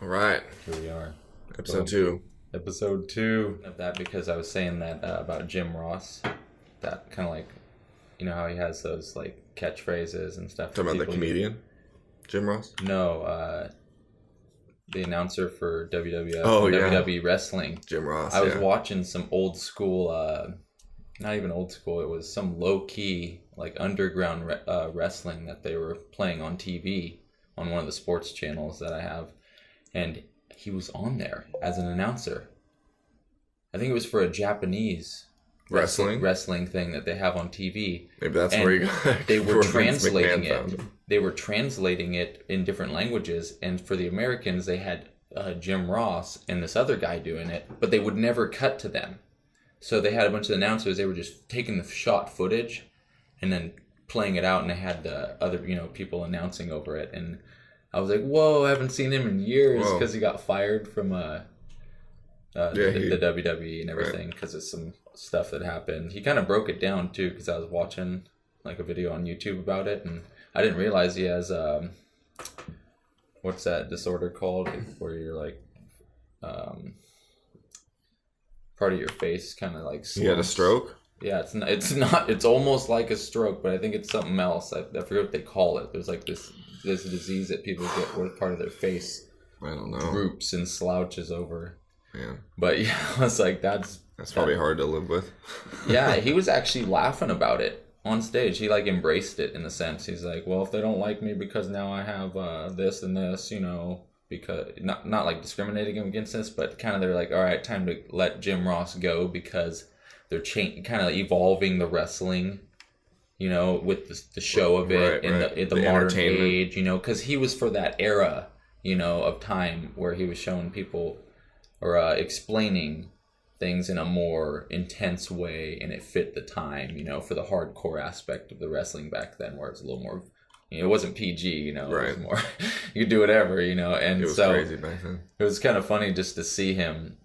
All right. Here we are. Episode 2. Episode 2 of that, because I was saying that about Jim Ross. That kind of like, you know how he has those like catchphrases and stuff. Talking about the comedian? Jim Ross? No, the announcer for WWF. Oh, yeah. WWE Wrestling. Jim Ross, I was watching some old school, not even old school, it was some low-key, like underground wrestling that they were playing on TV on one of the sports channels that I have. And he was on there as an announcer. I think it was for a Japanese wrestling thing that they have on TV. Maybe that's where you got. They were translating it. They were translating it in different languages, and for the Americans, they had Jim Ross and this other guy doing it, but they would never cut to them. So they had a bunch of announcers. They were just taking the shot footage and then playing it out, and they had the other, people announcing over it. And I was like, "Whoa! I haven't seen him in years," because he got fired from the WWE and everything because of some stuff that happened. He kind of broke it down too, because I was watching like a video on YouTube about it, and I didn't realize he has what's that disorder called where you're like part of your face kind of like slumps. He had a stroke? Yeah, it's almost like a stroke, but I think it's something else. I forget what they call it. There's like this disease that people get where part of their face droops and slouches over. Yeah. But yeah, I was like, that's probably hard to live with. Yeah, he was actually laughing about it on stage. He like embraced it in a sense. He's like, well, if they don't like me because now I have this and this, because not like discriminating against this, but kind of they're like, all right, time to let Jim Ross go because they're kind of evolving the wrestling, with the show of it and the modern age, because he was for that era, of time where he was showing people or explaining things in a more intense way, and it fit the time, for the hardcore aspect of the wrestling back then, where it's a little more, it wasn't PG, it was more, you could do whatever, and it was crazy back then. It was kind of funny just to see him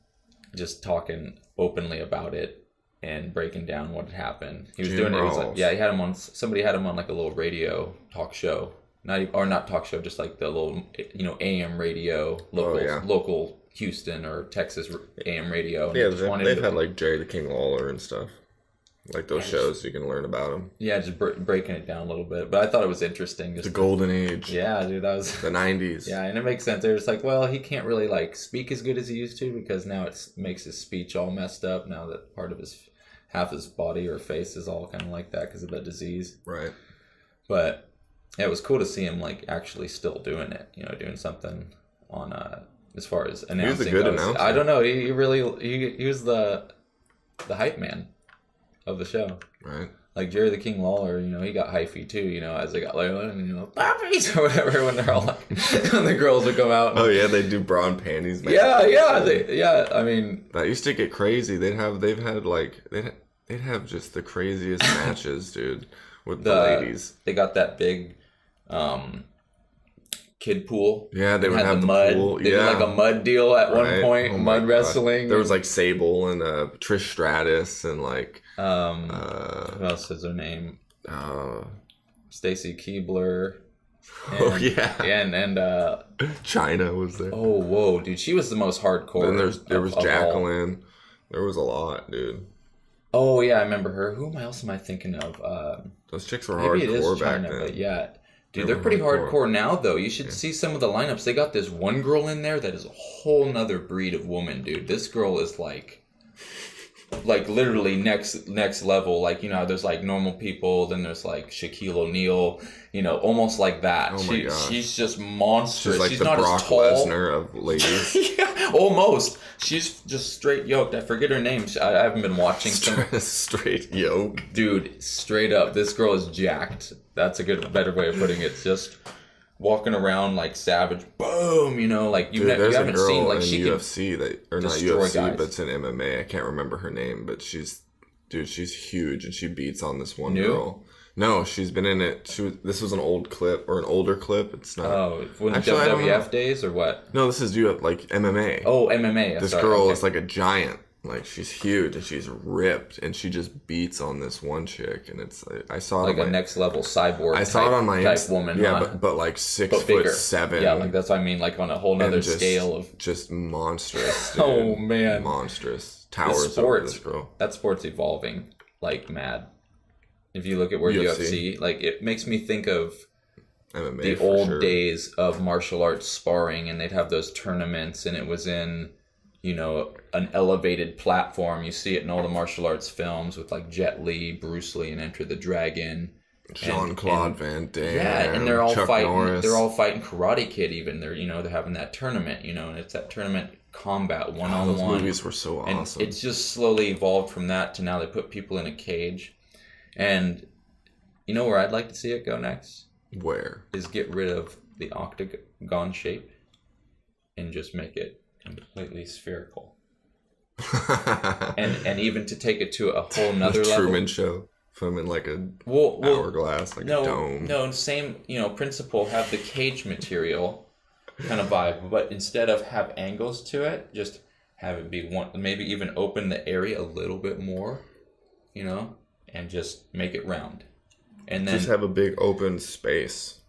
just talking openly about it and breaking down what had happened. He was doing it. He was like, he had him on. Somebody had him on like a little radio talk show, not talk show, just like the little, AM radio, local Houston or Texas AM radio. Yeah, they've had like Jerry the King Lawler and stuff, like those shows you can learn about him. Yeah, just breaking it down a little bit. But I thought it was interesting. The golden age. Yeah, dude, that was the 90s. Yeah, and it makes sense. They're just like, well, he can't really like speak as good as he used to because now it makes his speech all messed up. Now that part of half his body or face is all kind of like that because of the disease. Right. But yeah, it was cool to see him like actually still doing it. Doing something on as far as announcing. He was a good announcer. I don't know. He really he was the hype man of the show. Right. Like Jerry the King Lawler, he got hyphy too, as they got like, puppies or whatever when they're all like, when the girls would come out. Oh yeah, they do bra and panties. Yeah. I mean, that used to get crazy. They'd have just the craziest matches, dude, with the ladies. They got that big, kid pool. Yeah, they would have the mud. pool. They did like a mud deal at one point, mud wrestling. There was like Sable and Trish Stratus and like who else is her name? Stacy Keibler. And, and Chyna was there. Oh whoa, dude, she was the most hardcore. Then there was Jacqueline. There was a lot, dude. Oh yeah, I remember her. Who else am I thinking of? Those chicks were maybe hardcore it is back Chyna, then. But yeah. Dude, they're pretty hardcore now, though. You should see some of the lineups. They got this one girl in there that is a whole nother breed of woman, dude. This girl is like literally next level. Like, there's like normal people, then there's like Shaquille O'Neal, almost like that. Oh my gosh. She's just monstrous. She's like the not Brock as tall. Lesnar of ladies. Yeah, almost. She's just straight yoked. I forget her name. I haven't been watching. Straight yoke. Dude, straight up. This girl is jacked. That's a better way of putting it. Just walking around like savage. Boom, like you haven't seen like she UFC not UFC, guys. but it's in MMA. I can't remember her name, but she's huge and she beats on this one New? girl. No, she's been in it. This was an old clip or an older clip. It's not. Oh, when WWF days or what? No, this is like MMA. Oh, MMA. This girl is like a giant. Like, she's huge and she's ripped and she just beats on this one chick, and it's I saw it like a next level cyborg. I saw it on my type woman. Yeah, huh? but like 6'7". Yeah, like that's what I mean. Like on a whole nother scale of just monstrous. Dude. Oh man, monstrous towers over this girl. That sport's evolving like mad. If you look at where UFC, like it makes me think of MMA the old days of martial arts sparring, and they'd have those tournaments, and it was in, you know, an elevated platform. You see it in all the martial arts films with like Jet Li, Bruce Lee, and Enter the Dragon. Jean-Claude Van Damme. Yeah, and they're all Chuck fighting. Norris. They're all fighting Karate Kid. Even they're having that tournament. And it's that tournament combat one-on-one. Those movies were so awesome. And it's just slowly evolved from that to now they put people in a cage. And you know where I'd like to see it go next? Where? Is get rid of the octagon shape and just make it completely spherical. and even to take it to a whole nother level. Truman Show. Film in like a hourglass, like a dome. No, same, principle, have the cage material kind of vibe, but instead of have angles to it, just have it be one, maybe even open the area a little bit more, and just make it round. And then just have a big open space.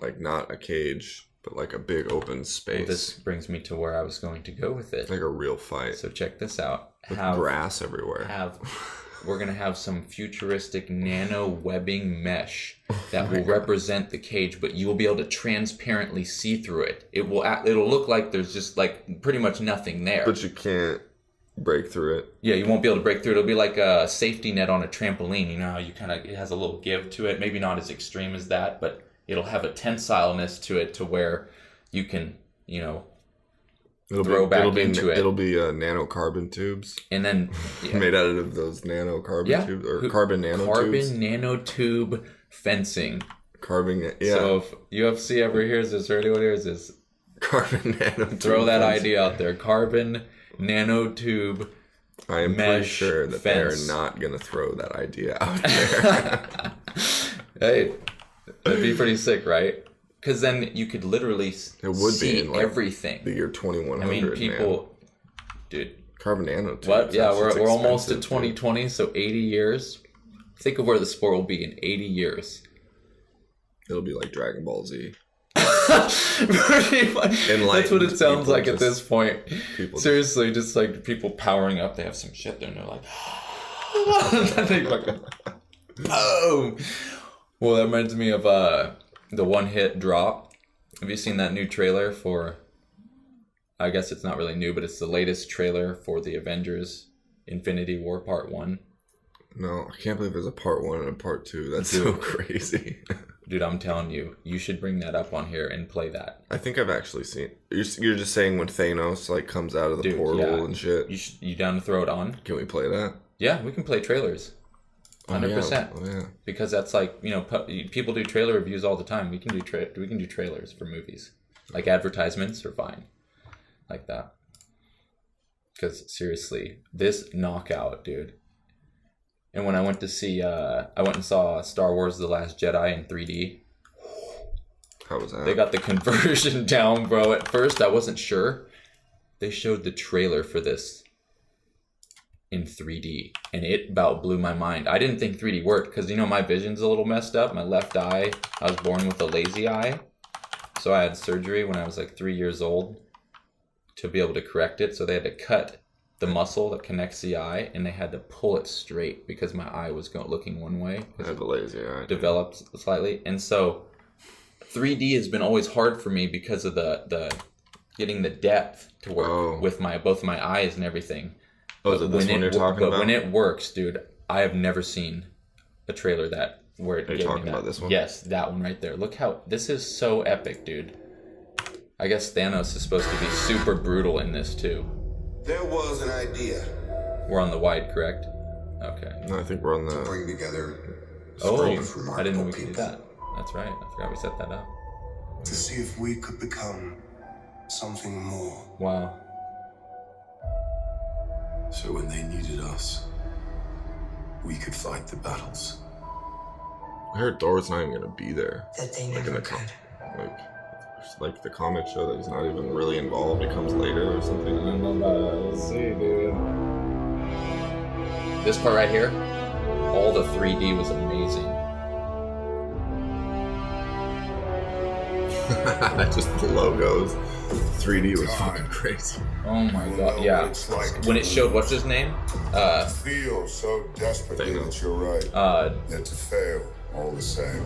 Like not a cage, but like a big open space. Well, this brings me to where I was going to go with it. Like a real fight. So check this out. With grass everywhere. We're going to have some futuristic nano webbing mesh that will represent the cage, but you will be able to transparently see through it. It'll look like there's just like pretty much nothing there. But you can't break through it. Yeah, you won't be able to break through it. It'll be like a safety net on a trampoline. You know how it has a little give to it. Maybe not as extreme as that, but it'll have a tensileness to it to where you can, throw back into it. It'll be nanocarbon tubes. And then made out of those nanocarbon tubes or carbon nanotubes. Carbon nanotube fencing. So if UFC ever hears this or anyone hears this, carbon nanotube. Throw that idea out there. Carbon nanotube. I am pretty sure that they're not going to throw that idea out there. Hey, that'd be pretty sick, right? Because then you could literally see everything. The year 2100. I mean, people, dude. Carbon nanotubes. What? Yeah, we're almost at 2020, so 80 years. Think of where the sport will be in 80 years. It'll be like Dragon Ball Z. Pretty much. That's what it sounds like at this point. Seriously, just like people powering up. They have some shit there, and they're like, oh. Well, that reminds me of the one hit drop. Have you seen that new trailer for, I guess it's not really new, but it's the latest trailer for the Avengers Infinity War Part 1? No, I can't believe there's a Part 1 and a Part 2. That's so crazy. Dude, I'm telling you, you should bring that up on here and play that. I think I've actually seen. You're just saying when Thanos comes out of the portal and shit. You down to throw it on? Can we play that? Yeah, we can play trailers. 100%. Oh, yeah. Because that's like, people do trailer reviews all the time. We can do trailers for movies. Like advertisements are fine. Like that. Because seriously, this knockout, dude. And when I went to see, I went and saw Star Wars The Last Jedi in 3D. How was that? They got the conversion down, bro. At first, I wasn't sure. They showed the trailer for this in 3D, and it about blew my mind. I didn't think 3D worked because, my vision's a little messed up. My left eye, I was born with a lazy eye. So I had surgery when I was like 3 years old to be able to correct it. So they had to cut the muscle that connects the eye, and they had to pull it straight because my eye was looking one way. I had the lazy eye. Developed slightly. And so 3D has been always hard for me because of the getting the depth to work with both my eyes and everything. Oh, is it this one you're talking about? But when it works, dude, I have never seen a trailer where it gave me that. Are you talking about this one? Yes, that one right there. Look how... This is so epic, dude. I guess Thanos is supposed to be super brutal in this, too. There was an idea. We're on the wide, correct? Okay. No, I think we're on the... To bring together... I didn't know we could do that. That's right. I forgot we set that up. To see if we could become something more. Wow. So when they needed us, we could fight the battles. I heard Thor's not even gonna be there. That they never could. like the comic show that he's not even really involved. It comes later or something. I don't know about it. Let's see, dude. This part right here, all the 3D was amazing. Just the logos. 3D was fucking crazy. Oh my god, yeah. When it showed what's his name? Feel so desperately that you're right. That to fail, all the same.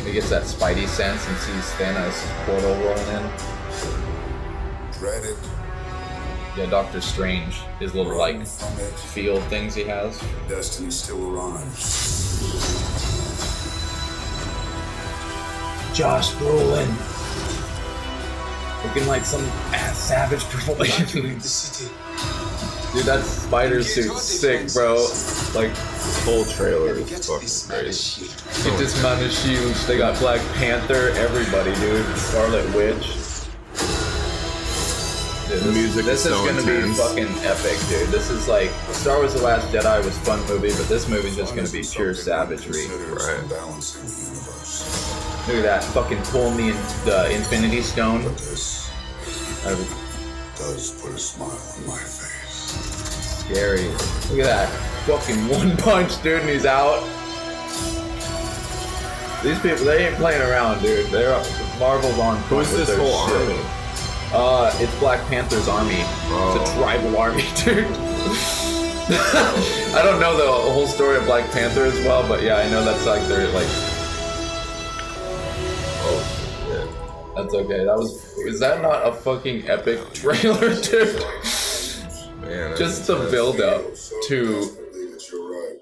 He gets that Spidey sense and sees Thanos' portal rolling in. Dreaded. Yeah, Doctor Strange, his little like field things he has. Destiny still arrives. Josh Brolin. Looking like some ass savage performer. Dude, that spider suit's sick, bro. Like, Full trailer is fucking crazy. it dismounted huge. They got Black Panther, everybody, dude. Scarlet Witch. Dude, The music this is is so gonna intense. be fucking epic, dude. This is like Star Wars: The Last Jedi was a fun movie, but this movie's just gonna be pure savagery. Right. Balancing the universe. Look at that, fucking pulling the Infinity Stone. This does put a smile on my face. Scary. Look at that, fucking one punch, dude, and he's out. These people, they ain't playing around, dude. They're Marvel's on point Who's with this their whole shit. army? It's Black Panther's army. It's a tribal army, dude. I don't know the whole story of Black Panther as well, but yeah, I know that's like their like. Oh, yeah. That's okay. Is that not a fucking epic trailer, dude? Man, Just the build up to, That you're right.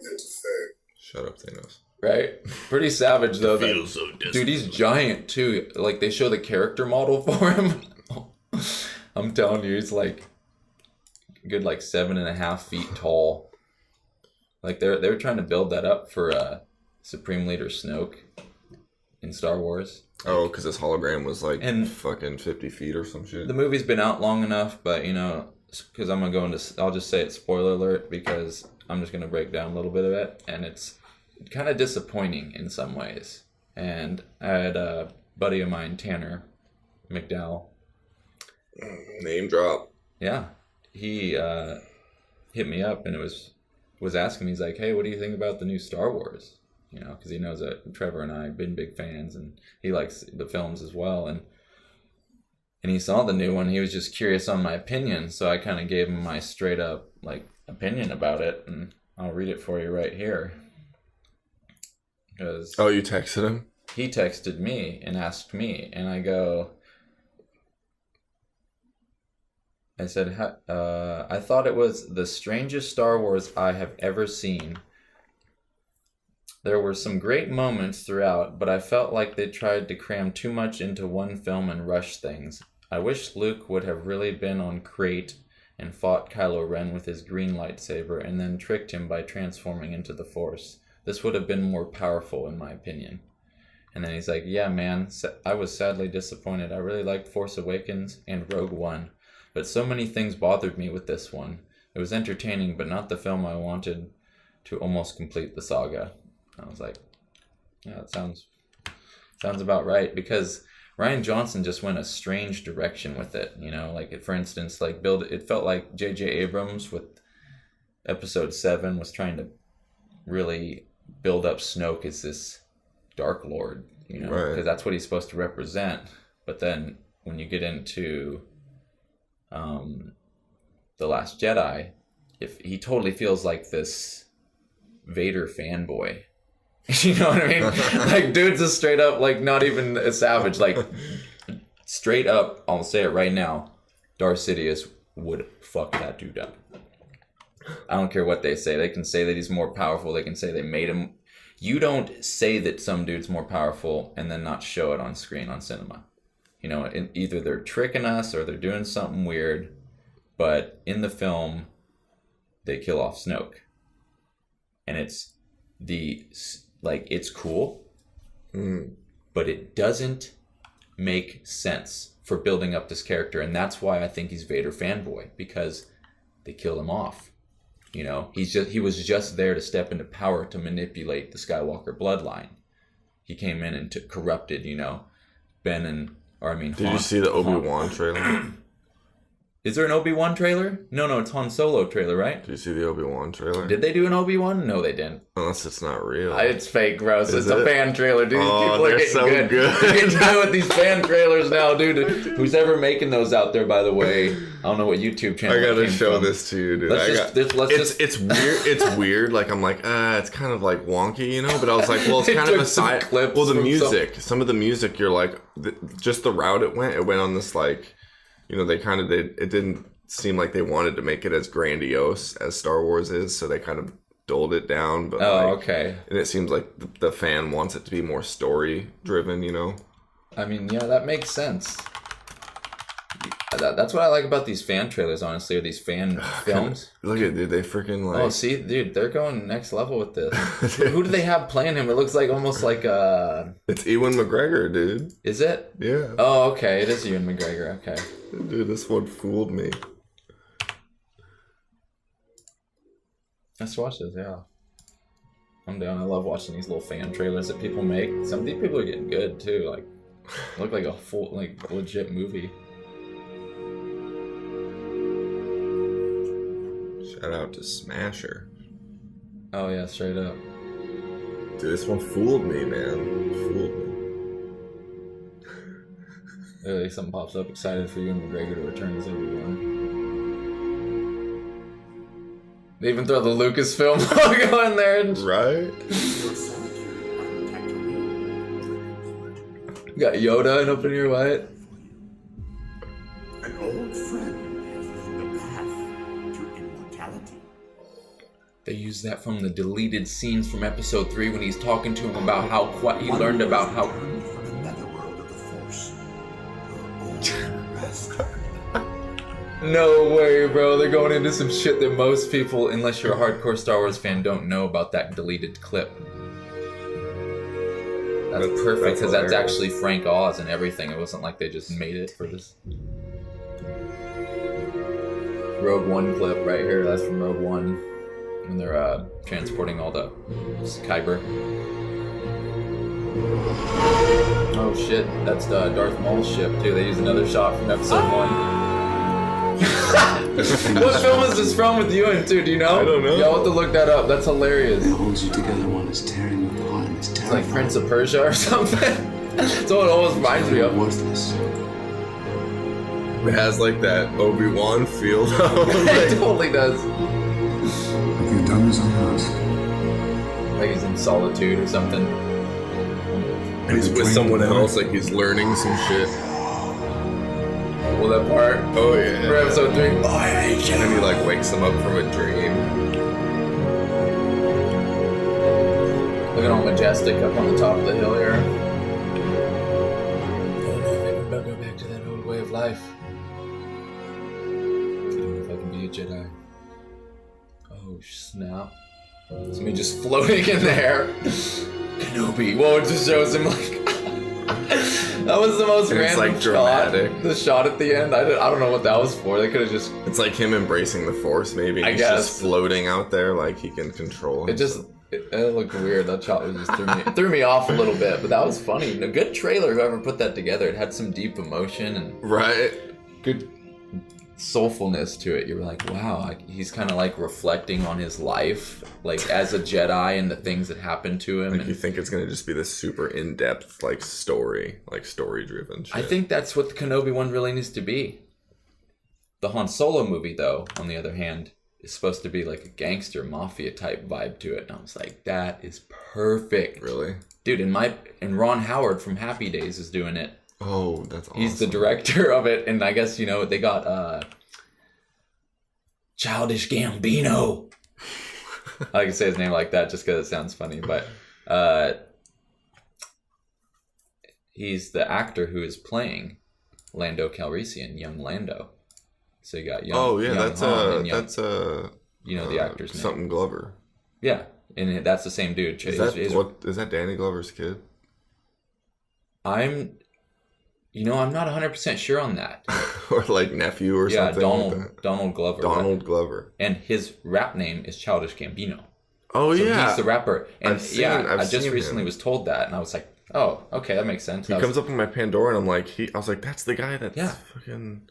That to fail. Shut up, Thanos. right? Pretty savage though. Feels so Dude, he's giant too. Like they show the character model for him. I'm telling you, he's like good, like 7.5 feet tall. Like they were trying to build that up for Supreme Leader Snoke in Star Wars. Oh, because his hologram was like And- fucking 50 feet or some shit. The movie's been out long enough, but you know, because I'm gonna go into, I'll just say it's spoiler alert because I'm just gonna break down a little bit of it, and it's kind of disappointing in some ways. And I had a buddy of mine, Tanner McDowell. Name drop. Yeah, he hit me up and was asking me. He's like, "Hey, what do you think about the new Star Wars?" You know, because he knows that Trevor and I have been big fans, and he likes the films as well. And he saw the new one. He was just curious on my opinion, so I kind of gave him my straight up like opinion about it, and I'll read it for you right here. Because Oh, you texted him? he texted me and asked me, and I said, I thought it was the strangest Star Wars I have ever seen. There were some great moments throughout, but I felt like they tried to cram too much into one film and rush things. I wish Luke would have really been on Crate and fought Kylo Ren with his green lightsaber and then tricked him by transforming into the Force. This would have been more powerful, in my opinion. And then he's like, yeah, man, I was sadly disappointed. I really liked Force Awakens and Rogue One, but so many things bothered me with this one. It was entertaining, but not the film I wanted to almost complete the saga. I was like, yeah, that sounds about right, because Rian Johnson just went a strange direction with it, you know, like for instance, like it felt like J.J. Abrams with Episode 7 was trying to really build up Snoke as this Dark Lord, you know, Right. because that's what he's supposed to represent. But then when you get into The Last Jedi, if he totally feels like this Vader fanboy. You know what I mean? Like, dude's a straight up, like, not even a savage. Like, straight up, I'll say it right now, Darth Sidious would fuck that dude up. I don't care what they say. They can say that he's more powerful. They can say they made him. You don't say that some dude's more powerful and then not show it on screen on cinema. You know, either they're tricking us or they're doing something weird. But in the film, they kill off Snoke. And it's it's cool, but it doesn't make sense for building up this character. And that's why I think he's Vader fanboy, because they kill him off. You know, he was just there to step into power to manipulate the Skywalker bloodline. He came in and corrupted, you know, Ben and Did you see the Obi-Wan trailer? Is there an Obi-Wan trailer? No, it's Han Solo trailer, right? Did you see the Obi-Wan trailer? Did they do an Obi-Wan? No, they didn't. Unless it's not real. It's fake, bro. So it's a fan trailer, dude. People are getting so good. They're getting good with these fan trailers now, dude. Who's ever making those out there, by the way? I don't know what YouTube channel. I gotta show this to you, dude. It's weird. It's weird. Like I'm like, it's kind of like wonky, you know. But I was like, well, it's kind of a side. Well, the music, some of the music, you're like, just the route it went on this like. You know, it didn't seem like they wanted to make it as grandiose as Star Wars is, so they kind of dulled it down. But okay. And it seems like the fan wants it to be more story driven, you know? I mean, yeah, that makes sense. That's what I like about these fan trailers, honestly, or these fan films. Look at it, dude. They freaking like... Oh, see, dude, they're going next level with this. Who do they have playing him? It looks like almost like It's Ewan McGregor, dude. Is it? Yeah. Oh, okay. It is Ewan McGregor. Okay. Dude, this one fooled me. Let's watch this, yeah. I'm down. I love watching these little fan trailers that people make. Some of these people are getting good, too. Like, look like a full, like, legit movie. Shout out to Smasher. Oh, yeah, straight up. Dude, this one fooled me, man. Fooled me. Really, something pops up. Excited for Ewan McGregor to return as Obi-Wan. They even throw the Lucasfilm logo in there. Right? You got Yoda and up in your what? An old friend has the path to immortality. They use that from the deleted scenes from Episode 3 when he's talking to him about how he learned about how... From the netherworld of the Force. No way, bro. They're going into some shit that most people, unless you're a hardcore Star Wars fan, don't know about that deleted clip. That's perfect, because that's actually Frank Oz and everything. It wasn't like they just made it for this. Rogue One clip right here. That's from Rogue One. When they're transporting all the Kyber. Oh shit, that's Darth Maul's ship too. They use another shot from Episode 1. What film is this from with Ewan too? Do you know? I don't know. Y'all have to look that up. That's hilarious. It holds you together while it's tearing you apart and it's It's terrifying. like Prince of Persia or something. That's what it always reminds me of. Worthless. It has like that Obi-Wan feel though. It totally does. Have you done this on Earth? Like he's in solitude or something. And he's with someone else, like he's learning some shit. Well, that part. Oh yeah. For Episode 3. Oh, I hate you. And he like wakes him up from a dream. Looking all majestic up on the top of the hill here. I don't know if I can go back to that old way of life. I don't know if I can be a Jedi. Oh snap. It's me just floating in there. Kenobi. Whoa, it just shows him like... That was the most And it's, random like, dramatic. shot. The shot at the end, I don't know what that was for. They could have just... It's like him embracing the Force, maybe. I He's guess. just floating out there, like he can control himself. It looked weird. That shot was just threw me off a little bit, but that was funny. A good trailer, whoever put that together. It had some deep emotion and Right? good soulfulness to it. You were like, wow, he's kind of like reflecting on his life, like as a Jedi and the things that happened to him. Like and you think it's gonna just be this super in-depth, like story-driven shit. I think that's what the Kenobi one really needs to be. The Han Solo movie, though, on the other hand, is supposed to be like a gangster mafia type vibe to it. And I was like, that is perfect. Really? Dude, and Ron Howard from Happy Days is doing it. Oh, that's awesome. He's the director of it, and I guess, they got Childish Gambino. I can say his name like that just because it sounds funny, but he's the actor who is playing Lando Calrissian, young Lando. So you got young. Oh yeah, young that's Han and young, that's the actor's name. something Glover. Yeah, and that's the same dude. Is that Danny Glover's kid? I'm not 100% sure on that. Or like nephew or something. Yeah, Donald Glover. Donald Glover. And his rap name is Childish Gambino. Oh So yeah, he's the rapper. And I just recently was told that, and I was like, Oh, okay, that makes sense. He comes up on my Pandora, and I'm like, I was like, that's the guy that's fucking.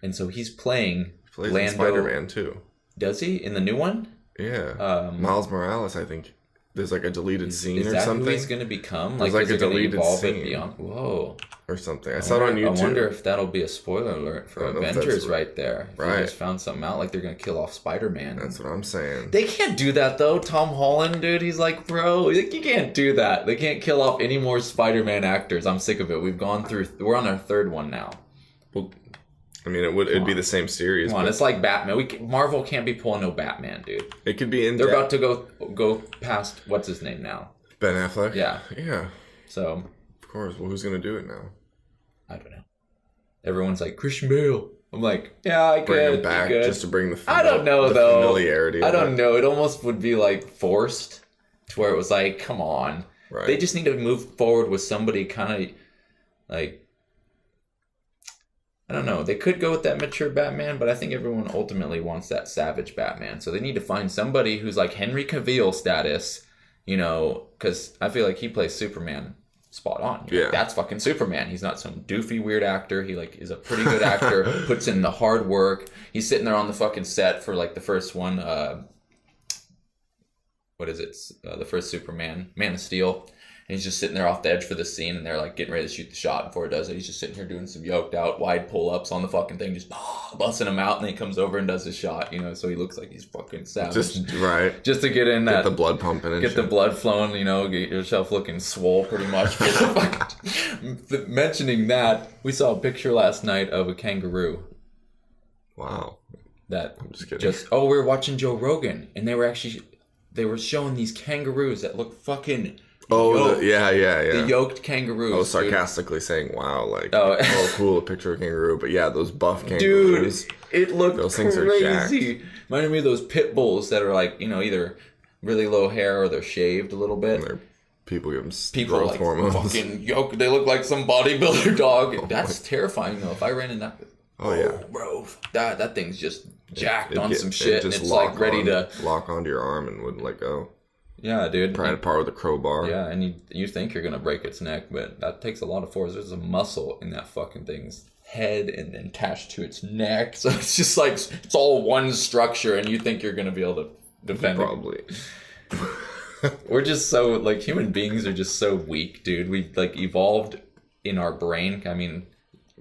And so he's playing Lando. Spider-Man too. Does he in the new one? Yeah. Miles Morales, I think. There's like a deleted scene or something. Is that who he's going to become? There's like a deleted scene. Beyond? Whoa. Or something. I saw it on YouTube. I wonder if that'll be a spoiler alert for Avengers right there. If right. They just found something out, like they're going to kill off Spider-Man. That's what I'm saying. They can't do that, though. Tom Holland, dude, he's like, bro, you can't do that. They can't kill off any more Spider-Man actors. I'm sick of it. We're on our third one now. Well, I mean, it'd be the same series. Come on, it's like Batman. Marvel can't be pulling no Batman, dude. It could be in. They're about to go past what's his name now. Ben Affleck. Yeah. Yeah. So. Of course. Well, who's gonna do it now? I don't know. Everyone's like Christian Bale. I'm like, yeah, I could bring him back just to bring the. I don't know though. Familiarity. I don't know. It almost would be like forced, to where it was like, come on. Right. They just need to move forward with somebody kind of like. I don't know. They could go with that mature Batman, but I think everyone ultimately wants that savage Batman. So they need to find somebody who's like Henry Cavill status, you know, because I feel like he plays Superman spot on. Yeah. Like, that's fucking Superman. He's not some doofy weird actor. He like is a pretty good actor, puts in the hard work. He's sitting there on the fucking set for like the first one. What is it? The first Superman, Man of Steel. And he's just sitting there off the edge for the scene, and they're like getting ready to shoot the shot before it does it. He's just sitting here doing some yoked out wide pull-ups on the fucking thing, just busting him out, and then he comes over and does his shot, you know, so he looks like he's fucking savage. Just to get in that. Get the blood pumping and get the blood flowing, you know, get yourself looking swole pretty much. Mentioning that, we saw a picture last night of a kangaroo. Wow. I'm just kidding. We were watching Joe Rogan, and they were showing these kangaroos that look fucking... yeah. The yoked kangaroos. I was sarcastically saying, wow, like, cool, a picture of a kangaroo. But yeah, those buff kangaroos. Dude, it looked those crazy. Things are jacked. Reminded me of those pit bulls that are like, you know, either really low hair or they're shaved a little bit. And people give them growth like hormones. Fucking yoked. They look like some bodybuilder dog. That's terrifying, though. If I ran in that... bro. That thing's just jacked on some shit, and it's like ready to... Lock onto your arm and wouldn't let go. Yeah, dude. Trying to par with a crowbar. Yeah, and you think you're gonna break its neck, but that takes a lot of force. There's a muscle in that fucking thing's head and then attached to its neck, so it's just like it's all one structure, and you think you're gonna be able to defend Probably. We're just so like human beings are just so weak, dude. We like evolved in our brain. I mean,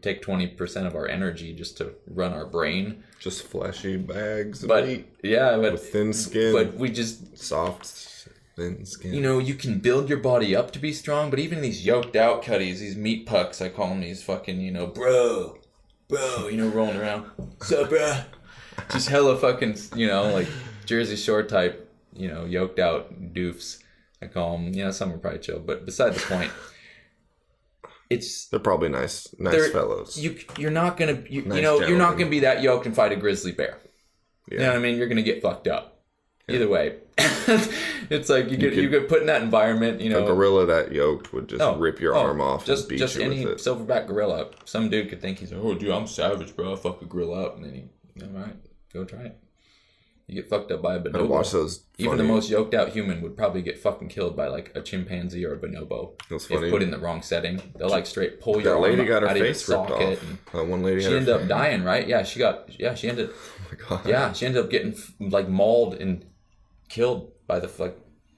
take 20% of our energy just to run our brain. Just fleshy bags of meat. Yeah, but with thin skin. But we just soft. Thin skin. You know, you can build your body up to be strong, but even these yoked out cutties, these meat pucks, I call them, these fucking, you know, bro, you know, rolling around. What's up, bro? Just hella fucking, you know, like Jersey Shore type, you know, yoked out doofs. I call them, you know, some are probably chill, but beside the point, they're probably nice fellows. You're not gonna, you're not gonna be that yoked and fight a grizzly bear. Yeah. You know what I mean? You're gonna get fucked up. Yeah. Either way, it's like you get put in that environment. You know, a gorilla that yoked would just rip your arm off. Just and beat you any with it. silverback gorilla. Some dude could think he's like, oh, dude, I'm savage, bro. I'll fuck a gorilla up, and then all right, go try it. You get fucked up by a bonobo. Watch those. Even the most yoked out human would probably get fucking killed by like a chimpanzee or a bonobo. That's funny. If put in the wrong setting, they'll like straight pull your arm out of your socket. That lady got her face ripped off. That one lady. She ended up dying, right? Yeah, she ended. Oh my god. Yeah, she ended up getting like mauled and killed by the fuck.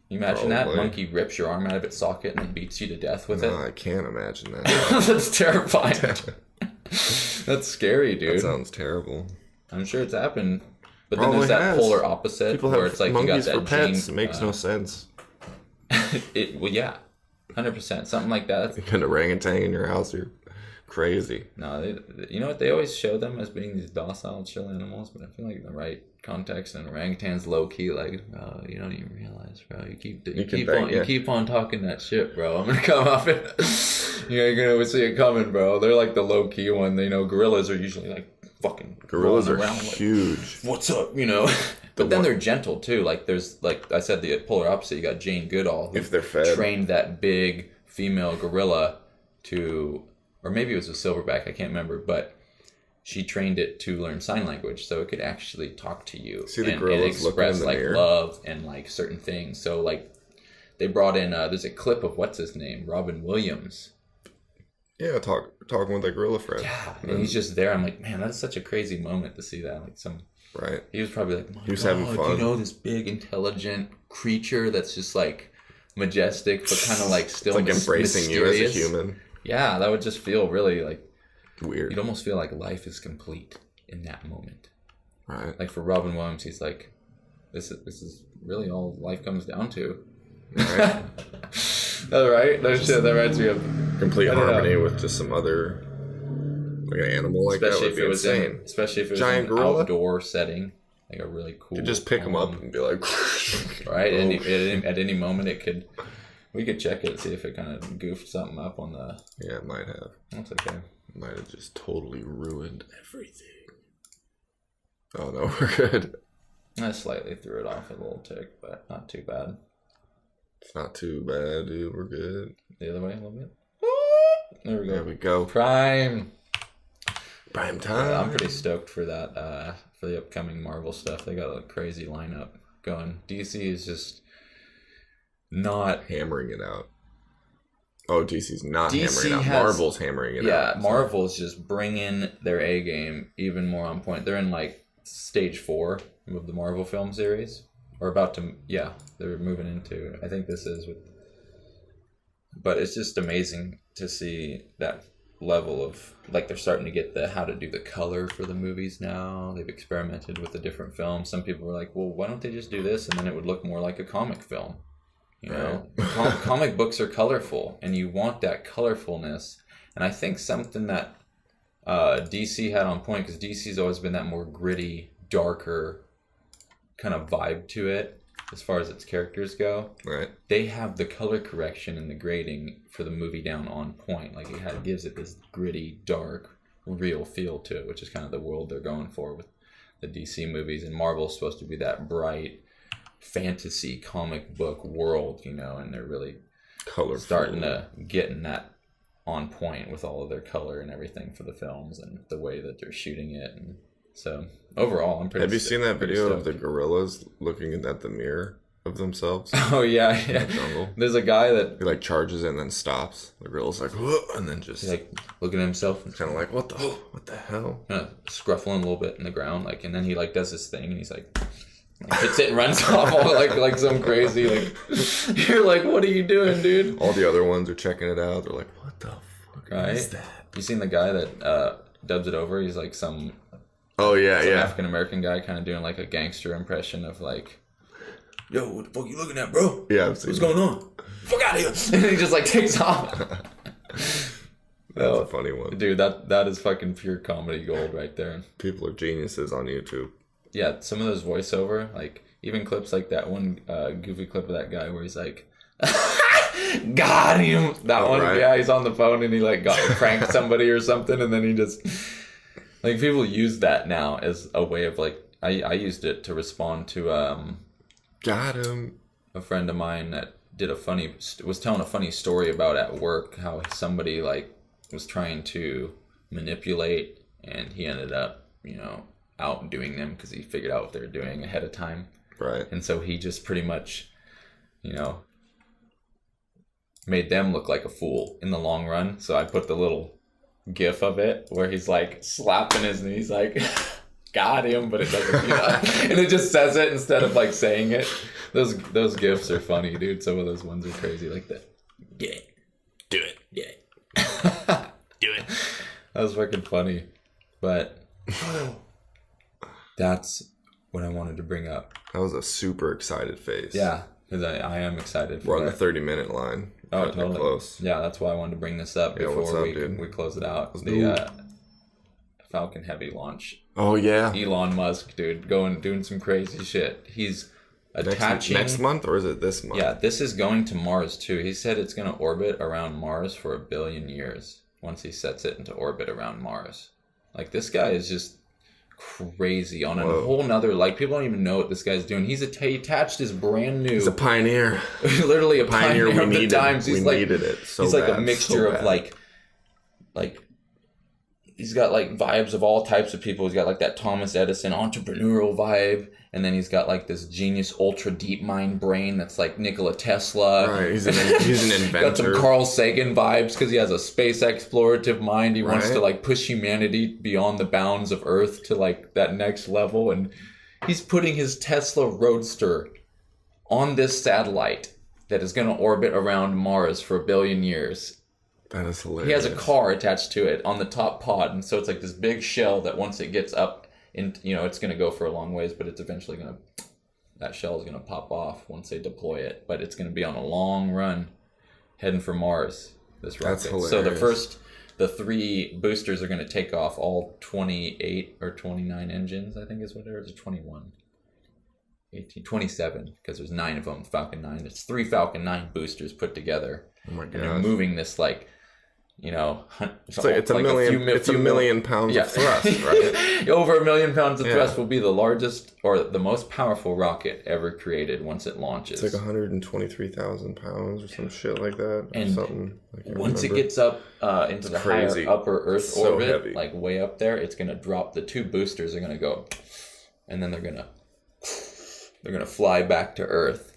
You imagine that? Monkey rips your arm out of its socket and then beats you to death with it? I can't imagine that. That's terrifying. That's scary, dude. That sounds terrible. I'm sure it's happened. But then there's that polar opposite People where it's like you got that for pets. gene. It makes no sense. Well, yeah. 100%. Something like that. You got an orangutan in your house, you're crazy. No, you know what? They always show them as being these docile, chill animals, but I feel like in the right context, an orangutan's low key, like, oh, you don't even realize, bro. You keep on talking that shit, bro. I'm gonna come off it. You're gonna see it coming, bro. They're like the low key one. You know, gorillas are usually like fucking. Gorillas are around, huge. Like, what's up? You know. But then they're gentle too. Like there's like I said, the polar opposite. You got Jane Goodall, who if they're fed, trained that big female gorilla to, or maybe it was a silverback. I can't remember, but she trained it to learn sign language, so it could actually talk to you and express like love and like certain things. So like they brought in, there's a clip of what's his name, Robin Williams. Yeah, talking with that gorilla friend. Yeah, and he's just there. I'm like, man, that's such a crazy moment to see that. Like right. He was probably like, he was having fun. You know, this big, intelligent creature that's just like majestic, but kind of like still it's like embracing mysterious. You as a human. Yeah, that would just feel really like weird. You'd almost feel like life is complete in that moment. Right. Like for Robin Williams, he's like, this is really all life comes down to. Right. All right. No shit. That reminds me of complete harmony with just some other, like an animal like especially that. If it was insane. Especially if it was giant in an gorilla outdoor setting, like a really cool. You just pick them up and be like, right. At any moment, it could. We could check it, see if it kind of goofed something up on the. Yeah, it might have. That's okay. It might have just totally ruined everything. Oh no, we're good. I slightly threw it off a little tick, but not too bad. It's not too bad, dude. We're good. The other way a little bit. There we go. There we go. Prime time. Yeah, I'm pretty stoked for that. For the upcoming Marvel stuff, they got a crazy lineup going. DC is just not hammering it out. Oh, DC's not hammering it out. Marvel's hammering it out. Yeah, Marvel's just bringing their A game even more on point. They're in like stage 4 of the Marvel film series, or about to. Yeah, they're moving into. I think this is with. But it's just amazing to see that level of, like, they're starting to get the how to do the color for the movies now. They've experimented with the different films. Some people were like, well, why don't they just do this and then it would look more like a comic film? You know, comic books are colorful and you want that colorfulness. And I think something that DC had on point, because DC's always been that more gritty, darker kind of vibe to it as far as its characters go. Right. They have the color correction and the grading for the movie down on point. Like, it gives it this gritty, dark, real feel to it, which is kind of the world they're going for with the DC movies. And Marvel's supposed to be that bright fantasy comic book world, you know, and they're really colorful, starting to get in that on point with all of their color and everything for the films and the way that they're shooting it. And so overall, I'm pretty. Have you seen that video of the gorillas looking at the mirror of themselves? Oh yeah. There's a guy that he like charges and then stops. The gorilla's like, whoa, and then just like looking at himself and kind of like, what the hell? Kind of scruffling a little bit in the ground, like, and then he like does this thing and he's like hits it and runs off all like some crazy, like, you're like, what are you doing, dude? All the other ones are checking it out. They're like, what the fuck is that? You seen the guy that dubs it over? He's like some African American guy kind of doing like a gangster impression of like, yo, what the fuck you looking at, bro? Yeah, what's going on? Fuck out of here! And he just like takes off. That's a funny one, dude. That is fucking pure comedy gold right there. People are geniuses on YouTube. Yeah, some of those voiceover, like even clips like that one goofy clip of that guy where he's like, got him. That one, right. Yeah, he's on the phone and he like pranked somebody or something, and then he just like, people use that now as a way of like, I used it to respond to got him, a friend of mine that was telling a funny story about at work how somebody like was trying to manipulate, and he ended up, you know, outdoing them because he figured out what they were doing ahead of time. Right. And so he just pretty much, you know, made them look like a fool in the long run. So I put the little gif of it where he's like slapping his knees like, got him, but it doesn't, you know, and it just says it instead of like saying it. Those gifs are funny, dude. Some of those ones are crazy, like that. Yeah. Do it. Yeah. Do it. That was fucking funny. But that's what I wanted to bring up. That was a super excited face. Yeah, because I am excited for We're on the 30-minute line. Oh, totally. Close. Yeah, that's why I wanted to bring this up before we close it out. The Falcon Heavy Launch. Oh, yeah. Elon Musk, dude, doing some crazy shit. He's attaching... Next month, or is it this month? Yeah, this is going to Mars, too. He said it's going to orbit around Mars for 1 billion years once he sets it into orbit around Mars. Like, this guy is just crazy on a whole nother, like, people don't even know what this guy's doing. He attached his brand new, he's a pioneer. Literally a pioneer of the times. We needed it so he's like a mixture of like he's got like vibes of all types of people. He's got like that Thomas Edison entrepreneurial vibe, And then he's got like this genius ultra deep mind brain that's like Nikola Tesla. Right, he's an inventor. Got some Carl Sagan vibes because he has a space explorative mind. He wants to like push humanity beyond the bounds of Earth to like that next level. And he's putting his Tesla Roadster on this satellite that is going to orbit around Mars for 1 billion years. That is hilarious. He has a car attached to it on the top pod. And so it's like this big shell that once it gets up, it's going to go for a long ways, but it's eventually that shell is going to pop off once they deploy it. But it's going to be on a long run heading for Mars, this rocket. That's hilarious. So the 3 boosters are going to take off all 28 or 29 engines, I think is what it is, or 21. 18, 27, because there's 9 of them, Falcon 9. It's 3 Falcon 9 boosters put together. Oh my god. And they're moving this like, it's a million pounds of thrust, right? Over 1 million pounds of thrust will be the largest or the most powerful rocket ever created once it launches. It's like 123,000 pounds or some shit like that. And something. Once it gets up into the higher upper Earth orbit, heavy. Like way up there, it's going to drop. The 2 boosters are going to go, and then they're going to fly back to Earth.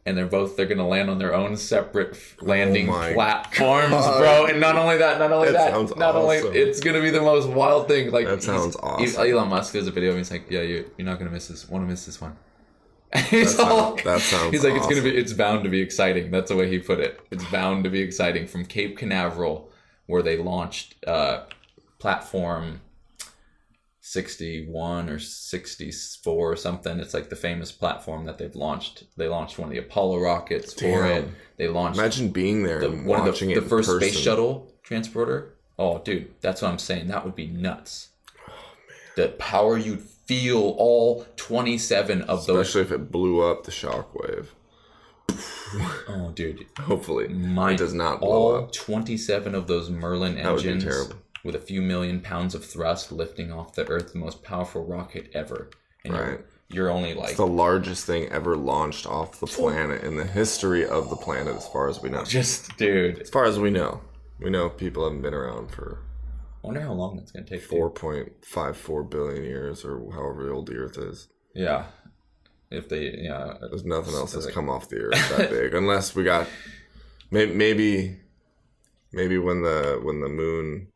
And they're going to land on their own separate landing platforms, bro. And not only that, it's going to be the most wild thing. Like that sounds awesome. Elon Musk does a video and he's like, yeah, you're not going to miss this. Want to miss this one. That sounds He's like, awesome. it's bound to be exciting. That's the way he put it. It's bound to be exciting. From Cape Canaveral, where they launched platform 61 or 64 or something. It's like the famous platform that they've launched. They launched one of the Apollo rockets for it. They launched. Imagine being there and watching it. The first space shuttle transporter. Oh, dude, that's what I'm saying. That would be nuts. Oh man, the power you'd feel all 27 of those. Especially if it blew up the shockwave. Oh, dude. Hopefully, it does not blow up. 27 of those Merlin engines. That would be terrible. With a few million pounds of thrust lifting off the Earth, the most powerful rocket ever. And you're only like... It's the largest thing ever launched off the planet in the history of the planet, as far as we know. Dude. As far as we know. We know people haven't been around for... I wonder how long that's going to take. 4.54 billion years, or however old the Earth is. Yeah. If they... Yeah. There's nothing else that's come off the Earth that big. Unless we got... Maybe when the moon...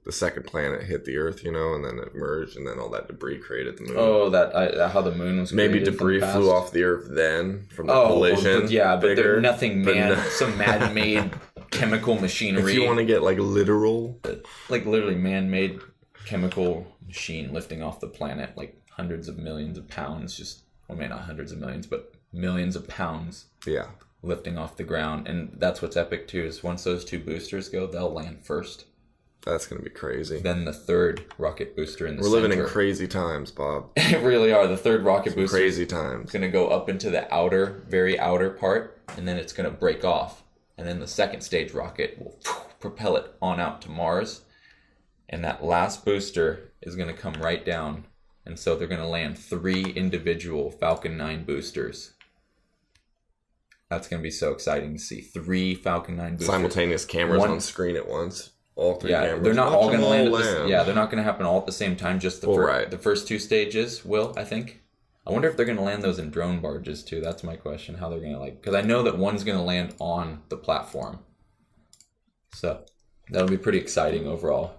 The second planet hit the Earth, and then it merged, and then all that debris created the moon. Oh, how the moon was created. Maybe debris flew off the Earth then from the collision. But there's nothing some man-made chemical machinery. If you want to get like literal, like literally man-made chemical machine lifting off the planet, like hundreds of millions of pounds. Not hundreds of millions, but millions of pounds. Yeah, lifting off the ground, and that's what's epic too. Is once those 2 boosters go, they'll land first. That's going to be crazy. Then the 3rd rocket booster in the center. We're living in crazy times, Bob. It really are. The 3rd rocket booster crazy times. Is going to go up into the very outer part, and then it's going to break off. And then the 2nd stage rocket will propel it on out to Mars. And that last booster is going to come right down. And so they're going to land 3 individual Falcon 9 boosters. That's going to be so exciting to see. 3 Falcon 9 boosters. Simultaneous cameras on screen at once. All 3 cameras. They're not all going to land. They're not going to happen all at the same time. Just the first 2 stages will, I think. I wonder if they're going to land those in drone barges too. That's my question. How they're going to because I know that one's going to land on the platform. So that'll be pretty exciting overall.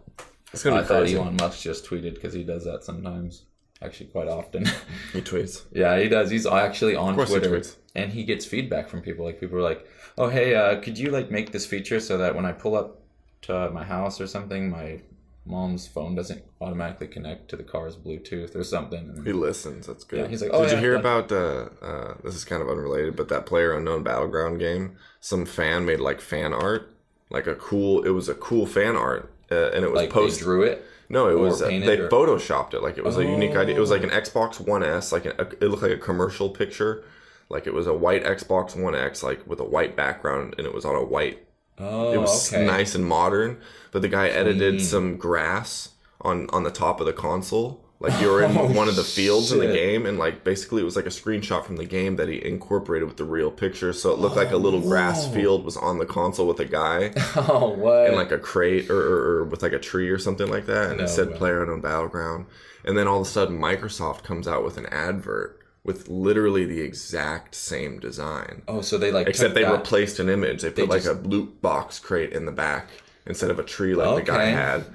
It's going to be crazy. I thought Elon Musk just tweeted because he does that sometimes. Actually, quite often. He tweets. Yeah, he does. He's actually on Twitter, and he gets feedback from people. Like people are like, "Oh, hey, could you make this feature so that when I pull up to my house or something, my mom's phone doesn't automatically connect to the car's Bluetooth or something." And he listens. That's good. Yeah, he's like, Did you hear about this is kind of unrelated, but that PlayerUnknown Battleground game? Some fan made fan art, it was a cool fan art, and it was posted. They drew it. No, it was they photoshopped it. It was a unique idea. It was like an Xbox One S. It looked like a commercial picture. It was a white Xbox One X, with a white background, and it was on a white. Oh, it was nice and modern, but the guy edited some grass on the top of the console Like you were in one of the fields in the game, and like basically it was like a screenshot from the game that he incorporated with the real picture. So it looked like a little grass field was on the console with a guy. Oh, what? In like a crate or with like a tree or something like that. And it said PlayerUnknown Battleground. And then all of a sudden Microsoft comes out with an advert with literally the exact same design. Oh, so they like except they replaced an image. They put like a loot box crate in the back instead of a tree like the guy had.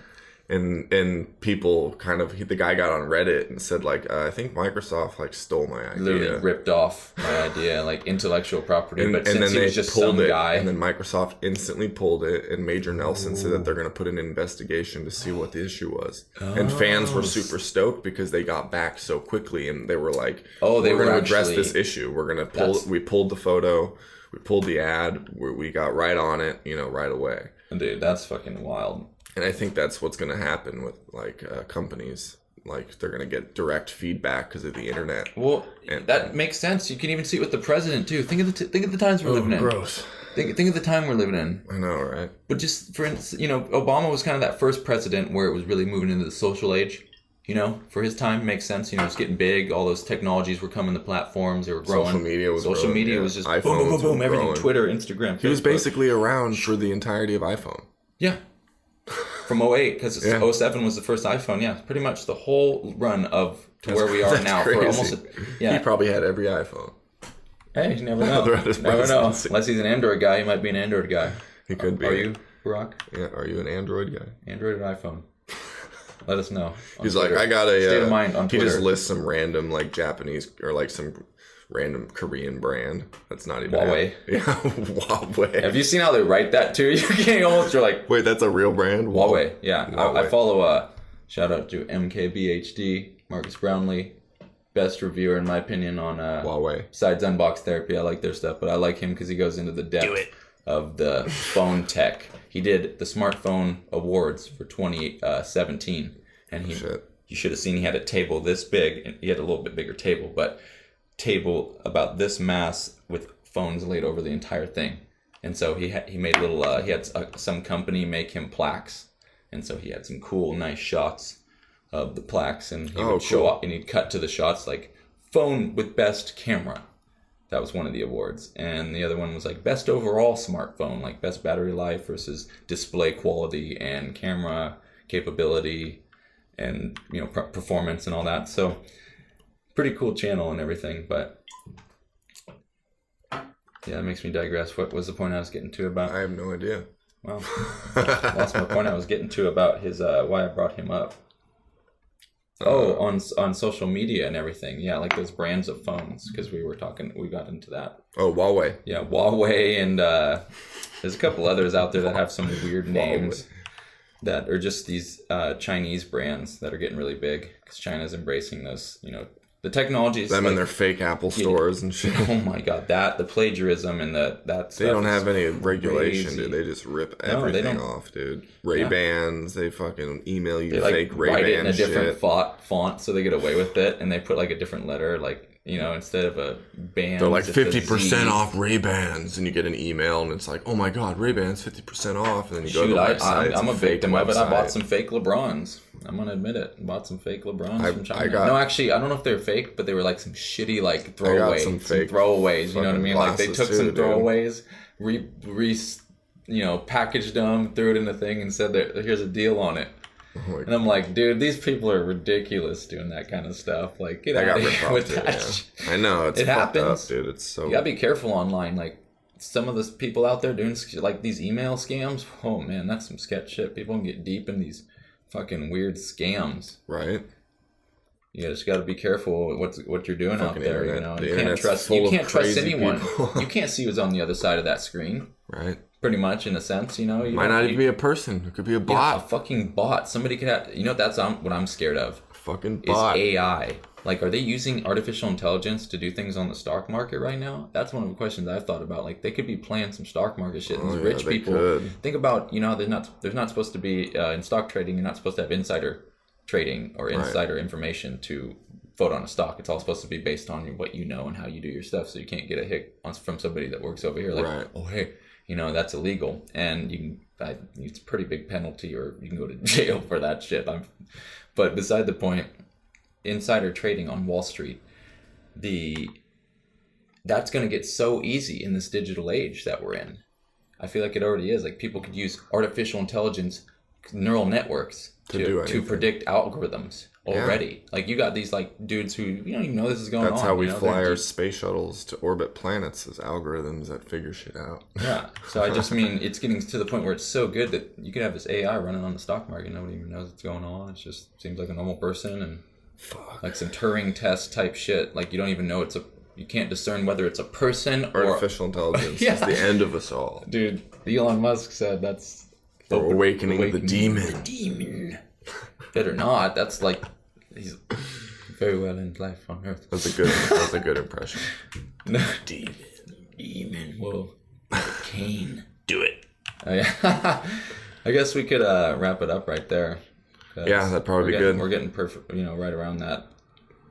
And people kind of, the guy got on Reddit and said like, I think Microsoft like stole my idea. Literally ripped off my idea, like intellectual property. But since he was just some guy. And then Microsoft instantly pulled it, and Major Nelson said that they're going to put an investigation to see what the issue was. And fans were super stoked because they got back so quickly, and they were like, we're going to address this issue. We're going to we pulled the photo, we pulled the ad, we got right on it, right away. Dude, that's fucking wild. And I think that's what's going to happen with like companies. Like they're going to get direct feedback because of the internet. Well, that makes sense. You can even see it with the president too. Think of the times we're living in. Gross. Think of the time we're living in. I know, right? But just for instance, Obama was kind of that first president where it was really moving into the social age. For his time, it makes sense. It's getting big. All those technologies were coming, the platforms, they were growing. Social media was just iPhone boom, boom, boom, everything. Growing. Twitter, Instagram, Facebook. He was basically around for the entirety of iPhone. Yeah. From 08, because 07 was the first iPhone. Yeah, pretty much the whole run to where we are now. Crazy. For almost He probably had every iPhone. Hey, you never know. Never know. Unless he's an Android guy, he might be an Android guy. He could be. Are you, Barack? Yeah, are you an Android guy? Android or iPhone? Let us know. He's Twitter. like, I got a... State of mind on Twitter. He just lists some random like Japanese or like some random Korean brand. That's not even... Huawei. Yeah, Huawei. Have you seen how they write that too? You're like... Wait, that's a real brand? Huawei. Yeah. Huawei. I follow... shout out to MKBHD, Marcus Brownlee. Best reviewer, in my opinion, on Huawei. Besides Unbox Therapy. I like their stuff, but I like him because he goes into the depth of the phone tech. He did the smartphone awards for 2017, and you should have seen he had a table this big, and he had a little bit bigger table, but table about this mass with phones laid over the entire thing. And so he made little he had some company make him plaques, and so he had some cool, nice shots of the plaques, and he would show up, and he'd cut to the shots like phone with best camera. That was one of the awards. And the other one was like best overall smartphone, like best battery life versus display quality and camera capability and, performance and all that. So pretty cool channel and everything. But yeah, that makes me digress. What was the point I was getting to about? I have no idea. Well, that's my point I was getting to about his, why I brought him up. On social media and everything. Yeah, like those brands of phones, because we got into that. Oh, Huawei. Yeah, Huawei, and there's a couple others out there that have some weird names that are just these Chinese brands that are getting really big because China's embracing those, the technologies. Them and their fake Apple stores and shit. Oh my God, the plagiarism and that they don't have any regulation, dude. They just rip everything off, dude. Ray-Bans, they fucking email you fake Ray-Ban write it in a shit. different font so they get away with it, and they put like a different letter, like, instead of a band. They're like 50% off Ray-Bans, and you get an email, and it's like, oh my God, Ray-Bans 50% off, and then you go to the website. I'm a victim of it. I bought some fake LeBrons. I'm gonna admit it. I bought some fake LeBrons from China. No, actually, I don't know if they're fake, but they were like some shitty like throwaways. Some throwaways. You know what I mean? Like they took some throwaways, packaged them, threw it in the thing, and said that here's a deal on it. Oh, and I'm like, dude, these people are ridiculous doing that kind of stuff. Like, get out of here with that. I know, it happens, up, dude. It's so. You gotta be careful online. Like, some of the people out there doing like these email scams. Oh man, that's some sketch shit. People can get deep in these fucking weird scams. Right. You just got to be careful what you're doing out there. You can't trust anyone. You can't see who's on the other side of that screen. Right. Pretty much, in a sense, you might not even be a person. It could be a bot. Yeah, a fucking bot. Somebody could have. That's what I'm scared of. Fucking bot. Is AI. Like, are they using artificial intelligence to do things on the stock market right now? That's one of the questions I've thought about. Like, they could be playing some stock market shit. These rich people. Could. Think about, there's not supposed to be in stock trading. You're not supposed to have insider trading or insider information to vote on a stock. It's all supposed to be based on what you know and how you do your stuff. So you can't get a hit from somebody that works over here. Like, oh hey, that's illegal, and it's a pretty big penalty, or you can go to jail for that shit. But beside the point. insider trading on Wall Street, that's going to get so easy in this digital age that we're in. I feel like it already is. Like, people could use artificial intelligence, neural networks to predict algorithms already. Yeah. Like, you got these like dudes who you don't even know this is going on. That's how we fly our space shuttles to orbit planets, as algorithms that figure shit out. Yeah. So I just mean, it's getting to the point where it's so good that you could have this AI running on the stock market. Nobody even knows what's going on. It just seems like a normal person, and like some Turing test type shit. Like, you don't even know you can't discern whether it's a person or artificial intelligence. Is the end of us all. Dude, Elon Musk said that's the awakening the demon. The demon. Better not. That's like, he's very well in life on Earth. That's a good impression. No, demon. Whoa, Cain. Do it. Oh, yeah. I guess we could wrap it up right there. Yeah, that'd probably be good. We're getting perfect, right around that.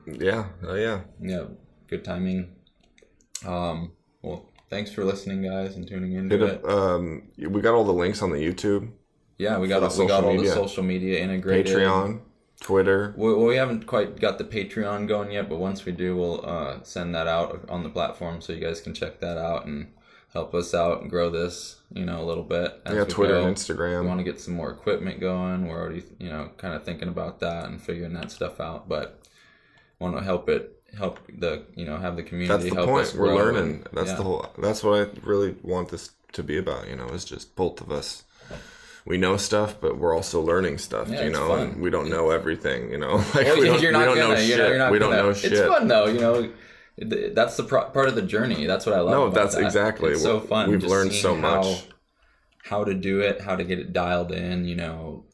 Yeah. Oh yeah. Yeah. Good timing. Well, thanks for listening, guys, and tuning into it. We got all the links on the YouTube. Yeah, we got all the social media integrated. Patreon, Twitter. We haven't quite got the Patreon going yet, but once we do, we'll send that out on the platform so you guys can check that out and help us out and grow this, a little bit. Twitter and Instagram. We want to get some more equipment going. We're already, kind of thinking about that and figuring that stuff out, but want to help the have the community. That's the help point. Us grow. We're learning. That's what I really want this to be about. Is just both of us. We know stuff, but we're also learning stuff. Fun. And we don't know everything. Like, we don't know shit. We don't know shit. It's fun though. That's the part of the journey. That's what I love. No, that's exactly. It's so fun. We've learned so much. How to do it, how to get it dialed in,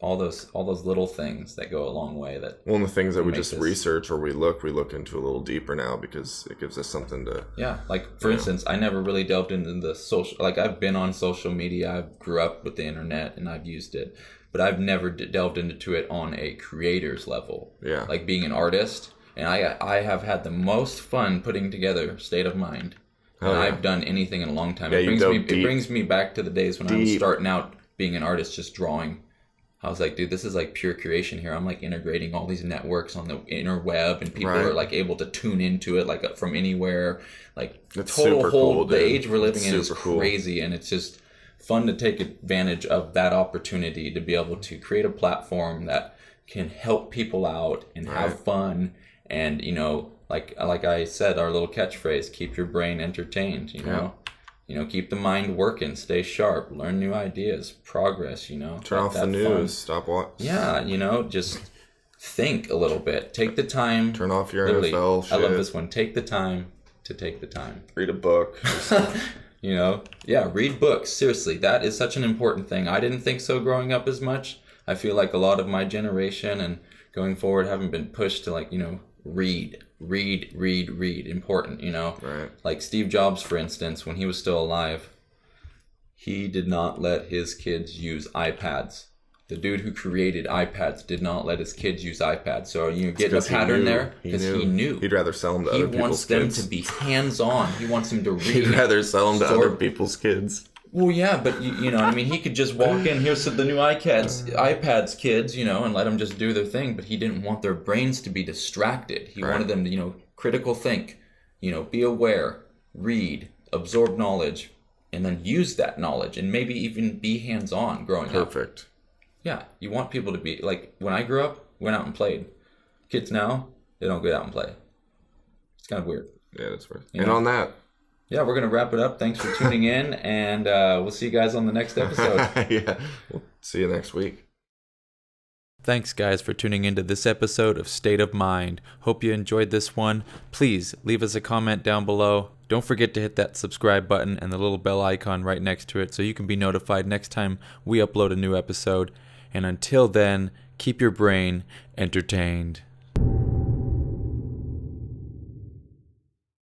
all those little things that go a long way. One of the things that we just research or we look into a little deeper now because it gives us something to. Yeah, like for instance, I never really delved into the social. Like, I've been on social media, I grew up with the internet and I've used it, but I've never delved into it on a creator's level. Yeah, like being an artist, and I have had the most fun putting together State of Mind. And I've done anything in a long time. Yeah, it brings me back to the days when I was starting out being an artist, just drawing. I was like, dude, this is like pure creation here. I'm like integrating all these networks on the interweb, and people are like able to tune into it like from anywhere. Like, it's total cool, the age we're living in is crazy, and it's just fun to take advantage of that opportunity to be able to create a platform that can help people out and have fun, and like I said, our little catchphrase, keep your brain entertained, keep the mind working, stay sharp, learn new ideas, progress, Turn off the news, fun. Stop watching. Yeah, just think a little bit. Take the time. Turn off your NFL shit. I love this one. Take the time to take the time. Read a book. Read books. Seriously, that is such an important thing. I didn't think so growing up as much. I feel like a lot of my generation and going forward haven't been pushed to read. Important, Right. Like Steve Jobs, for instance, when he was still alive, he did not let his kids use iPads. The dude who created iPads did not let his kids use iPads. So you get a pattern there because he knew. He'd rather sell them to other people's kids. He wants them to be hands-on. He wants them to read. He'd rather sell them to other people's kids. Well, yeah, but you know what I mean? He could just walk in, here's the new iPads, kids, and let them just do their thing. But he didn't want their brains to be distracted. He wanted them to, critical think, be aware, read, absorb knowledge, and then use that knowledge and maybe even be hands-on growing up. Perfect. Yeah, you want people to be, like, when I grew up, went out and played. Kids now, they don't get out and play. It's kind of weird. Yeah, that's weird. And on that. Yeah, we're going to wrap it up. Thanks for tuning in, and we'll see you guys on the next episode. Yeah, we'll see you next week. Thanks, guys, for tuning into this episode of State of Mind. Hope you enjoyed this one. Please leave us a comment down below. Don't forget to hit that subscribe button and the little bell icon right next to it so you can be notified next time we upload a new episode. And until then, keep your brain entertained.